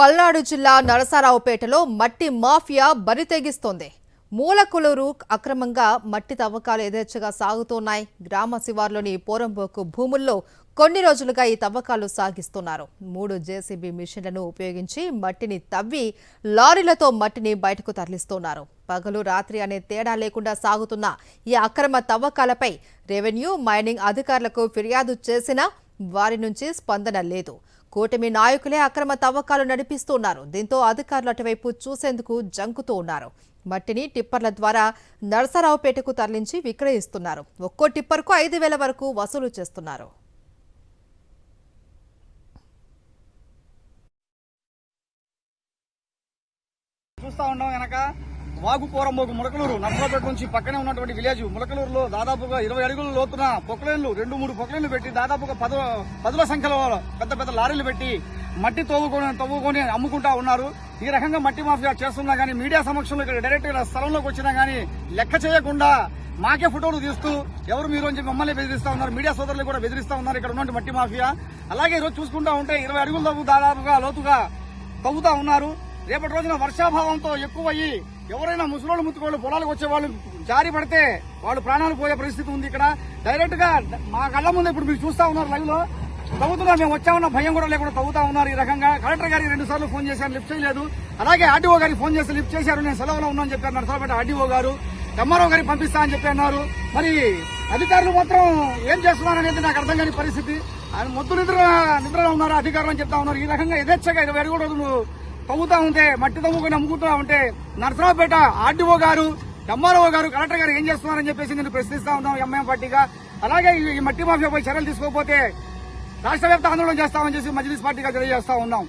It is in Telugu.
పల్నాడు జిల్లా నరసరావుపేటలో మట్టి మాఫియా బరితెగిస్తోంది. మూలకులూరు అక్రమంగా మట్టి తవ్వకాలు యథేచ్ఛగా సాగుతున్నాయి. గ్రామ శివార్లోని పోరంబోకు భూముల్లో కొన్ని రోజులుగా ఈ తవ్వకాలు సాగిస్తున్నారు. 3 జేసీబీ మిషన్లను ఉపయోగించి మట్టిని తవ్వి లారీలతో మట్టిని బయటకు తరలిస్తున్నారు. పగలు రాత్రి అనే తేడా లేకుండా సాగుతున్న ఈ అక్రమ తవ్వకాలపై రెవెన్యూ మైనింగ్ అధికారులకు ఫిర్యాదు చేసినా వారి నుంచి స్పందన లేదు. కూటమి నాయకులే అక్రమ తవ్వకాలు నడిపిస్తున్నారు. దీంతో అధికారులు అటువైపు చూసేందుకు జంకుతూ ఉన్నారు. మట్టిని టిప్పర్ల ద్వారా నరసరావుపేటకు తరలించి విక్రయిస్తున్నారు. ఒక్కో టిప్పర్కు 5,000 వరకు వసూలు చేస్తున్నారు. చూస్తా ఉన్నాం వెనక వాగు పోరంబోకు ములకలూరు నర్సరావుపేట నుంచి పక్కనే ఉన్నటువంటి విలేజ్ ములకలూరులో దాదాపుగా 20 అడుగుల లోతున పొక్లైన్లు 2-3 పొక్లైన్లు పెట్టి దాదాపుగా 10ల సంఖ్యలో పెద్ద పెద్ద లారీలు పెట్టి మట్టి తవ్వుకొని అమ్ముకుంటా ఉన్నారు. ఈ రకంగా మట్టి మాఫియా చేస్తున్నా గానీ మీడియా సమక్షంలో ఇక్కడ డైరెక్ట్ గా స్థలంలోకి వచ్చినా గానీ లెక్క చేయకుండా మాకే ఫోటోలు తీస్తూ ఎవరు మీరు అని చెప్పి మమ్మల్ని బెదిరిస్తా ఉన్నారు. మీడియా సోదరులు కూడా బెదిరిస్తా ఉన్నారు ఇక్కడ ఉన్నటువంటి మట్టి మాఫియా. అలాగే ఈరోజు చూసుకుంటా ఉంటే 20 అడుగుల దాదాపుగా లోతుగా తవ్వుతా ఉన్నారు. రేపటి రోజున వర్షాభావంతో ఎక్కువయ్యి ఎవరైనా ముసలోళ్ళు ముత్తుకోళ్ళు పొలాలకు వచ్చే వాళ్ళు జారి పడితే వాళ్ళు ప్రాణాలు పోయే పరిస్థితి ఉంది. ఇక్కడ డైరెక్ట్ గా మా కళ్ళ ముందు ఇప్పుడు మీరు చూస్తా ఉన్నారు లైవ్ లో తవ్వుతున్నా మేము వచ్చామన్న భయం కూడా లేకుండా తవ్వుతా ఉన్నారు. ఈ రకంగా కలెక్టర్ గారికి 2 సార్లు ఫోన్ చేశారు, లిఫ్ట్ చేయలేదు. అలాగే ఆర్డీఓ గారికి ఫోన్ చేసి లిఫ్ట్ చేశారు. నేను సెలవులో ఉన్నా అని చెప్పారు నరసరావుపేట ఆర్డీఓ గారు. ఎంఆర్ఓ గారికి పంపిస్తా అని చెప్పి అన్నారు. మరి అధికారులు మాత్రం ఏం చేస్తున్నారు అనేది నాకు అర్థం కాని పరిస్థితి. ఆయన మొద్దు నిద్రలో ఉన్నారు అధికారులు అని చెప్తా ఉన్నారు. ఈ రకంగా యథేచ్ఛగా 20 అడుగుల రోజులు తవ్వుతా ఉంటే మట్టి తవ్వుకొని అమ్ముకుంటా ఉంటే నరసరావుపేట ఆర్డీఓ గారు ఎంఆర్ఓ గారు కలెక్టర్ గారు ఏం చేస్తున్నారని చెప్పేసి నేను ప్రశ్నిస్తా ఉన్నాం ఎంఐఎం పార్టీగా. అలాగే ఈ మట్టి మాఫియాపై చర్యలు తీసుకోకపోతే రాష్ట్ర వ్యాప్త ఆందోళన చేస్తామని చెప్పి మజ్లిస్ పార్టీగా తెలియజేస్తా ఉన్నాం.